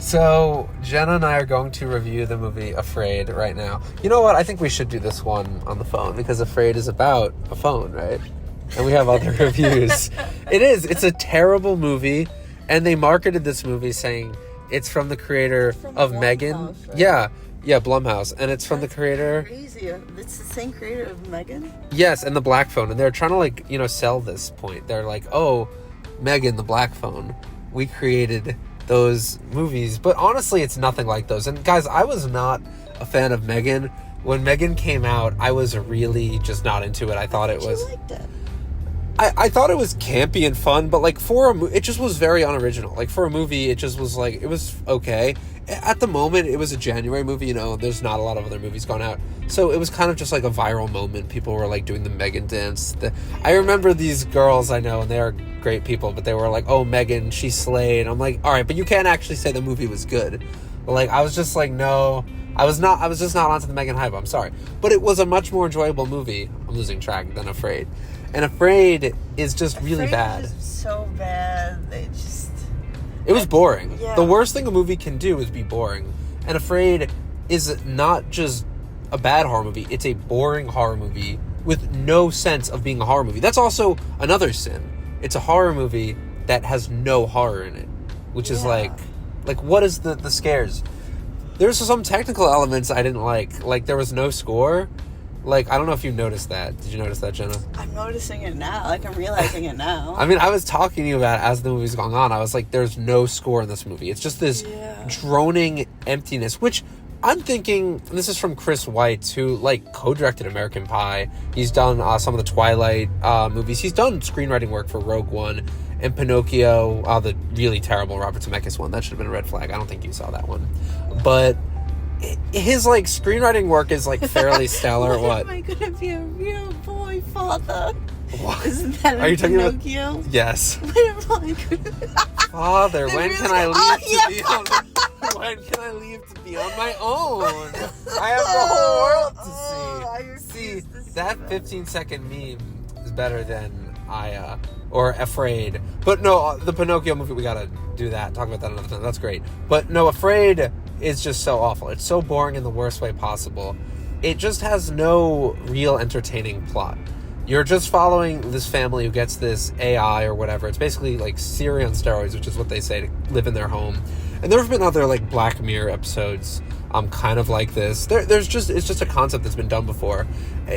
So, Jenna and I are going to review the movie Afraid right now. You know what? I think we should do this one on the phone because Afraid is about a phone, right? And we have other reviews. It is. It's a terrible movie. And they marketed this movie saying it's from the creator of Megan. Right? Yeah, Blumhouse. And it's from the creator... Crazy. It's the same creator of Megan? Yes, and the Black Phone. And they're trying to, sell this point. They're like, oh, Megan, the Black Phone. We created those movies. But honestly, it's nothing like those. And guys, I was not a fan of Megan. When Megan came out, I was really just not into it. I thought it was... You liked it. I thought it was campy and fun, but it just was very unoriginal. Like for a movie, it just was it was okay. At the moment, it was a January movie, there's not a lot of other movies going out. So it was kind of just like a viral moment. People were doing the Megan dance. I remember these girls I know, and they are great people, but they were like, oh, Megan, she slayed. I'm like, all right, but you can't actually say the movie was good. But I was just like, no. I was just not onto the Megan hype. I'm sorry. But it was a much more enjoyable movie. I'm losing track than Afraid. And Afraid is just really bad. Afraid is so bad. It was boring. Yeah. The worst thing a movie can do is be boring. And Afraid is not just a bad horror movie. It's a boring horror movie with no sense of being a horror movie. That's also another sin. It's a horror movie that has no horror in it. Which is what is the scares? There's some technical elements I didn't like. Like, there was no score. I don't know if you noticed that. Did you notice that, Jenna? I'm noticing it now. I'm realizing it now. I mean, I was talking to you about it as the movie's going on. I was like, there's no score in this movie. It's just this droning emptiness, which I'm thinking, this is from Chris Weitz, who, co-directed American Pie. He's done some of the Twilight movies. He's done screenwriting work for Rogue One and Pinocchio, the really terrible Robert Zemeckis one. That should have been a red flag. I don't think you saw that one. But his screenwriting work is fairly stellar. What? Am I gonna be a real boy father? What? Isn't that Are you talking Pinocchio? about? Yes. When am I gonna... Father, when can I leave Oh, to be on? When can I leave to be on my own? I have the whole world to see. See, that 15-second meme is better than or Afraid. But no, the Pinocchio movie, we gotta do that. Talk about that another time. That's great. But no, Afraid is just so awful. It's so boring in the worst way possible. It just has no real entertaining plot. You're just following this family who gets this AI or whatever. It's basically Siri on steroids, which is what they say, to live in their home. And there have been other Black Mirror episodes kind of like this. It's just a concept that's been done before.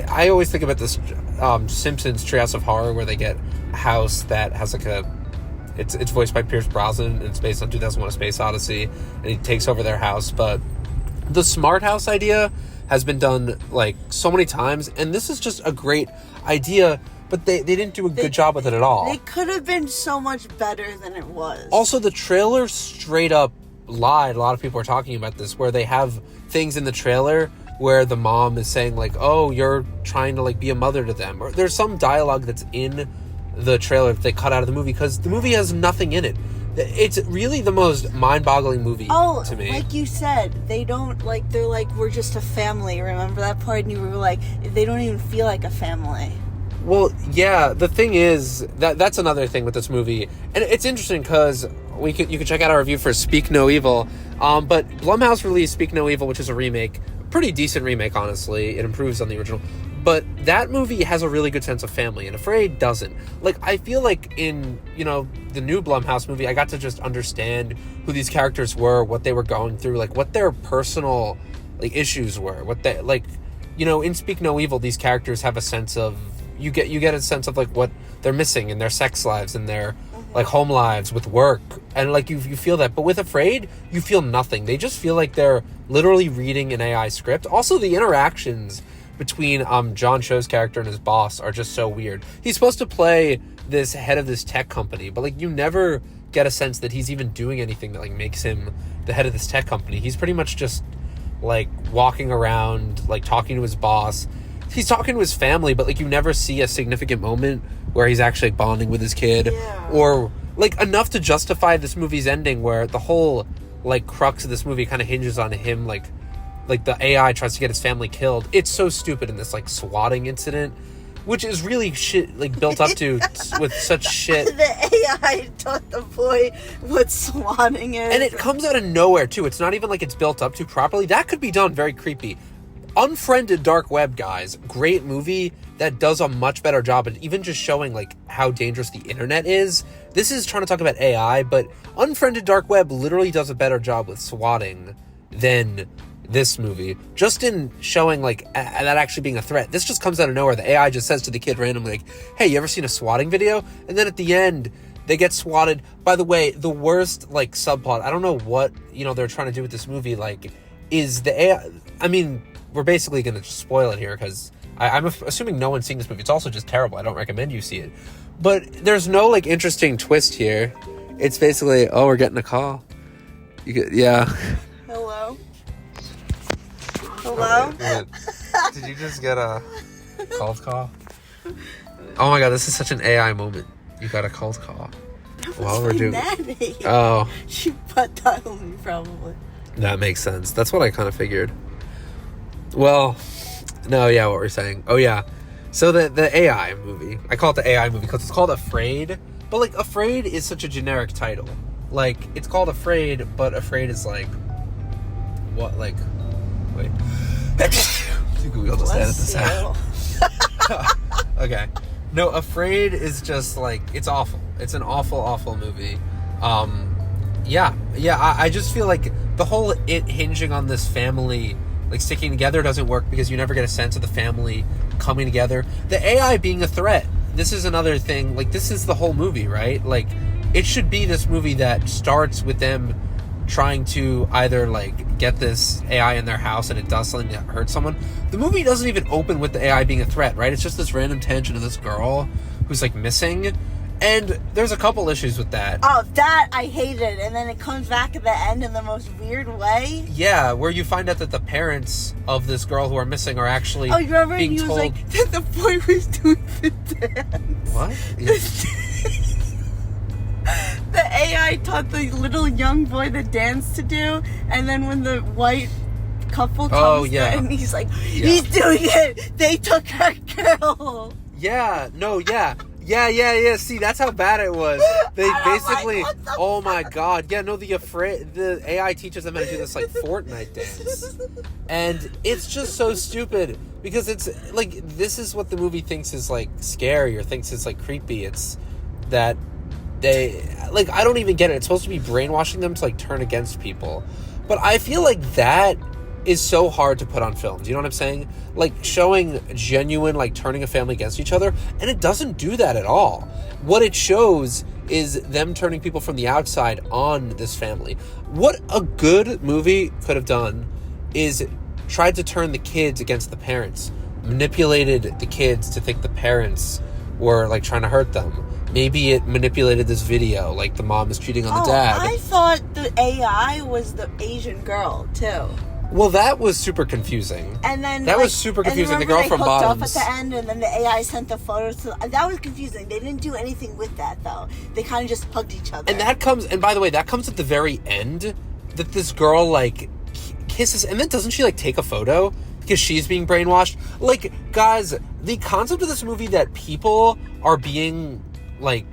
I always think about this Simpsons Treehouse of Horror, where they get a house that has it's voiced by Pierce Brosnan, and it's based on 2001: A Space Odyssey, and he takes over their house. But the smart house idea has been done so many times, and this is just a great idea, but they didn't do a good job with it at all. They could have been so much better than it was. Also, the trailer straight up lied. A lot of people are talking about this, where they have things in the trailer where the mom is saying oh, you're trying to be a mother to them, or there's some dialogue that's in the trailer that they cut out of the movie because the movie has nothing in it. It's really the most mind-boggling movie to me. Like you said, they don't they're we're just a family. Remember that part? And you were they don't even feel like a family. Well, yeah, the thing is that's another thing with this movie, and it's interesting because you can check out our review for Speak No Evil, but Blumhouse released Speak No Evil, which is a remake, pretty decent remake, honestly. It improves on the original, but that movie has a really good sense of family, and Afraid doesn't. I feel in the new Blumhouse movie, I got to just understand who these characters were, what they were going through, what their personal issues were, what they in Speak No Evil, these characters have a sense of. You get a sense of what they're missing in their sex lives and their home lives with work, and you feel that. But with Afraid, you feel nothing. They just feel like they're literally reading an AI script. Also, the interactions between John Cho's character and his boss are just so weird. He's supposed to play this head of this tech company, but you never get a sense that he's even doing anything that makes him the head of this tech company. He's pretty much just walking around talking to his boss. He's talking to his family, but you never see a significant moment where he's actually bonding with his kid, or enough to justify this movie's ending, where the whole crux of this movie kind of hinges on him the AI tries to get his family killed. It's so stupid in this swatting incident, which is really shit, like, built up to with such shit. The AI taught the boy what swatting is. And it comes out of nowhere, too. It's not even like it's built up to properly. That could be done very creepy. Unfriended Dark Web, guys. Great movie that does a much better job at even just showing, like, how dangerous the internet is. This is trying to talk about AI, but Unfriended Dark Web literally does a better job with swatting than this movie. Just in showing, like, that actually being a threat. This just comes out of nowhere. The AI just says to the kid randomly, like, hey, you ever seen a swatting video? And then at the end, they get swatted. By the way, the worst, like, subplot, I don't know what, they're trying to do with this movie, like, is the AI... I mean, we're basically going to spoil it here, because I'm assuming no one's seen this movie. It's also just terrible. I don't recommend you see it. But there's no, like, interesting twist here. It's basically, oh, we're getting a call. Yeah. Hello? Hello? Oh, did you just get a cold call? Oh my god, this is such an AI moment. You got a cold call. While we're doing... Nanny. Oh. She butt dialed me, probably. That makes sense. That's what I kind of figured. Well, no, yeah, what we're saying. Oh, yeah. So the AI movie, I call it the AI movie because it's called Afraid. But, like, Afraid is such a generic title. Like, it's called Afraid, but Afraid is, like, what, like, wait. We'll just edit this out. Okay. No, Afraid is just, like, it's awful. It's an awful, awful movie. Yeah, I just feel like the whole it hinging on this family, like, sticking together doesn't work because you never get a sense of the family coming together. The AI being a threat, this is another thing. Like, this is the whole movie, right? Like, it should be this movie that starts with them trying to either, like, get this AI in their house and it does something that hurts someone. The movie doesn't even open with the AI being a threat, right? It's just this random tension of this girl who's, like, missing. And there's a couple issues with that. Oh, that I hated. And then it comes back at the end in the most weird way. Yeah, where you find out that the parents of this girl who are missing are actually you remember being he was told... like, that the boy was doing the dance. What? The AI taught the little young boy the dance to do, and then when the white couple comes in, he's like, he's doing it! They took our girl! Yeah, no, yeah. Yeah. See, that's how bad it was. They basically, like, oh my god. Yeah, no, the AI teaches them how to do this, like, Fortnite dance. And it's just so stupid because it's, like, this is what the movie thinks is, like, scary or thinks is, like, creepy. It's that they, like, I don't even get it. It's supposed to be brainwashing them to, like, turn against people. But I feel like that is so hard to put on films. You know what I'm saying? Like, showing genuine, like, turning a family against each other, and it doesn't do that at all. What it shows is them turning people from the outside on this family. What a good movie could have done is tried to turn the kids against the parents, manipulated the kids to think the parents were, like, trying to hurt them. Maybe it manipulated this video, like the mom is cheating on the dad. I thought the AI was the Asian girl, too. Well, that was super confusing. And then that was super confusing. The girl from Bottoms. Up at the end, and then the AI sent the photos to. That was confusing. They didn't do anything with that though. They kind of just hugged each other. And by the way, that comes at the very end. That this girl, like, kisses, and then doesn't she, like, take a photo because she's being brainwashed? Like, guys, the concept of this movie that people are being, like,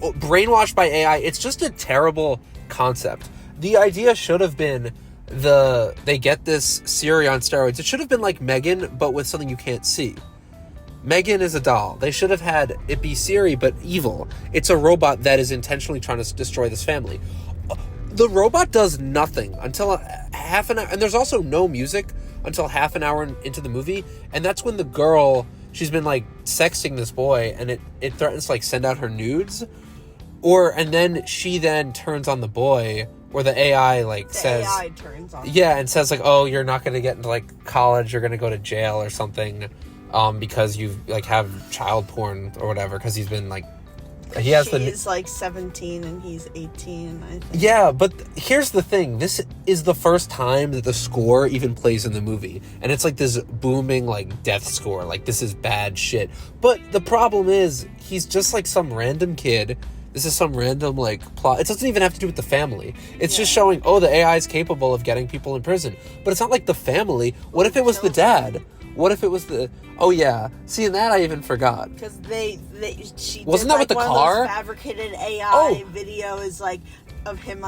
brainwashed by AI, it's just a terrible concept. The idea should have been they get this Siri on steroids. It should have been like Megan, but with something you can't see. Megan is a doll. They should have had it be Siri, but evil. It's a robot that is intentionally trying to destroy this family. The robot does nothing until half an hour, and there's also no music until half an hour into the movie, and that's when the girl, she's been, like, sexting this boy, and it threatens to, like, send out her nudes, and then she then turns on the boy, or the AI, like, says... AI turns on. Yeah, and says, like, oh, you're not going to get into, like, college, you're going to go to jail or something, because you, like, have child porn or whatever, because he's been, like... She's like 17 and he's 18, I think. Yeah, but here's the thing. This is the first time that the score even plays in the movie. And it's like this booming, like, death score. Like, this is bad shit. But the problem is, he's just like some random kid. This is some random, like, plot. It doesn't even have to do with the family. It's just showing, oh, the AI is capable of getting people in prison. But it's not like the family. What if it was the dad? What if it was the... Oh, yeah. See, and that I even forgot. Because she wasn't did, that with the one car? Of those fabricated AI videos, of him,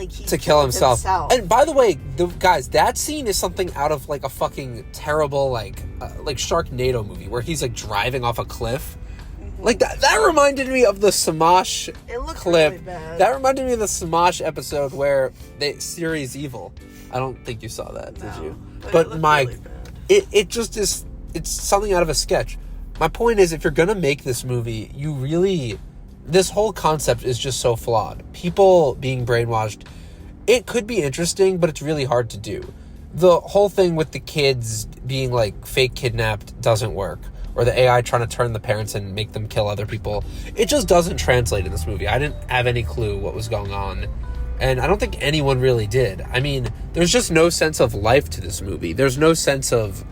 he to kill himself. And by the way, guys, that scene is something out of, like, a fucking terrible, like Sharknado movie, where he's, like, driving off a cliff. Like, that reminded me of the Smosh clip. Really bad. That reminded me of the Smosh episode where Siri's evil. I don't think you saw that, did you? But really it just is... It's something out of a sketch. My point is, if you're gonna make this movie, this whole concept is just so flawed. People being brainwashed, it could be interesting, but it's really hard to do. The whole thing with the kids being, like, fake kidnapped doesn't work. Or the AI trying to turn the parents and make them kill other people. It just doesn't translate in this movie. I didn't have any clue what was going on. And I don't think anyone really did. I mean, there's just no sense of life to this movie. There's no sense of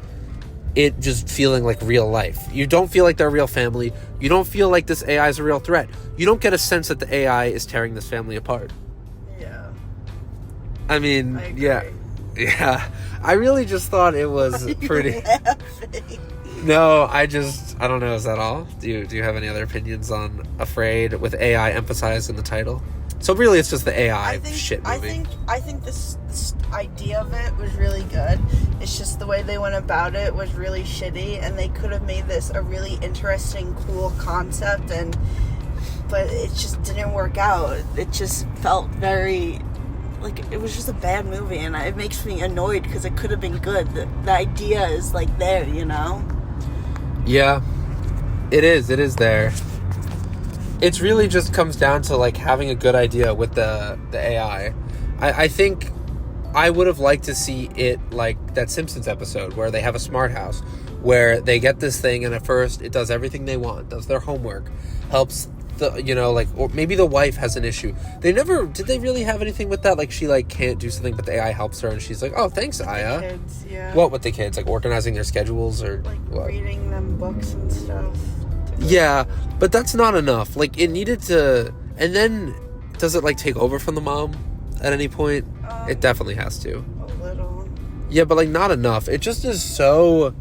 it just feeling like real life. You don't feel like they're a real family. You don't feel like this AI is a real threat. You don't get a sense that the AI is tearing this family apart. Yeah. I mean, yeah. I really just thought it was pretty... No, I don't know. Is that all? Do you have any other opinions on Afraid with AI emphasized in the title? So really, it's just the AI shit movie. I think this idea of it was really good. It's just the way they went about it was really shitty, and they could have made this a really interesting, cool concept, but it just didn't work out. It just felt very... like, it was just a bad movie, and it makes me annoyed because it could have been good. The idea is, like, there, you know? Yeah, it is there. It really just comes down to, like, having a good idea with the AI. I think I would have liked to see it like that Simpsons episode where they have a smart house, where they get this thing and at first it does everything they want, does their homework, helps or maybe the wife has an issue. Did they really have anything with that? Like, she, like, can't do something, but the AI helps her, and she's like, oh, thanks, Aya. The kids, yeah. What with the kids? Like, organizing their schedules, or like what? Reading them books and stuff. Yeah, but that's not enough. Like, it needed to... And then, does it, like, take over from the mom at any point? It definitely has to. A little. Yeah, but, like, not enough. It just is so...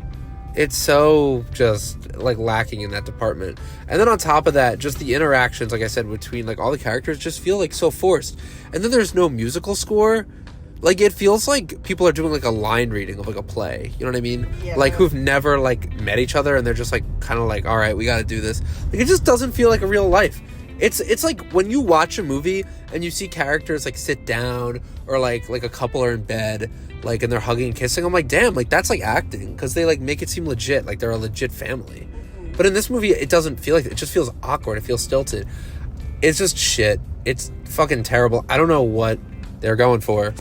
It's so just, like, lacking in that department. And then on top of that, just the interactions, like I said, between, like, all the characters just feel, like, so forced. And then there's no musical score. Like, it feels like people are doing, like, a line reading of, like, a play. You know what I mean? Yeah. Like, who've never, like, met each other, and they're just, like, kind of like, all right, we gotta do this. Like, it just doesn't feel like a real life. It's like when you watch a movie and you see characters, like, sit down, or, like a couple are in bed, like, and they're hugging and kissing. I'm like, damn, like, that's, like, acting. Because they, like, make it seem legit. Like, they're a legit family. But in this movie, it doesn't feel like it. It just feels awkward. It feels stilted. It's just shit. It's fucking terrible. I don't know what they're going for.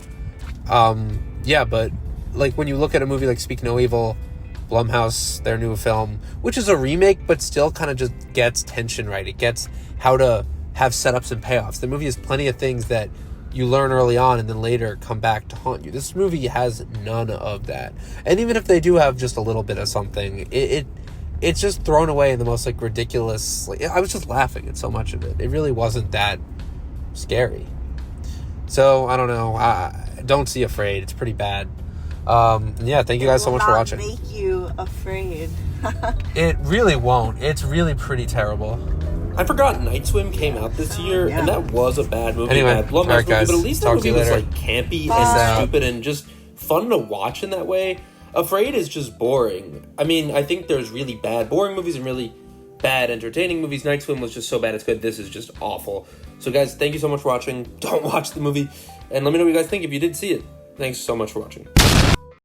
Yeah, but, like, when you look at a movie like Speak No Evil, Blumhouse, their new film, which is a remake, but still kind of just gets tension right. It gets how to have setups and payoffs. The movie has plenty of things that you learn early on and then later come back to haunt you. This movie has none of that. And even if they do have just a little bit of something, it's just thrown away in the most, like, ridiculous... Like, I was just laughing at so much of it. It really wasn't that scary. So, I don't know. Don't see Afraid. It's pretty bad. Yeah, thank you guys so much for watching. It will not make you afraid. It really won't. It's really pretty terrible. I forgot Night Swim came out this year, and that was a bad movie. Anyway, bad Blumhouse alright, guys. movie, but at least that Talk movie to you was, later. like, campy Peace and out. stupid and just fun to watch in that way. Afraid is just boring. I mean, I think there's really bad boring movies and really bad entertaining movies. Night Swim was just so bad it's good. This is just awful. So, guys, thank you so much for watching. Don't watch the movie. And let me know what you guys think if you did see it. Thanks so much for watching.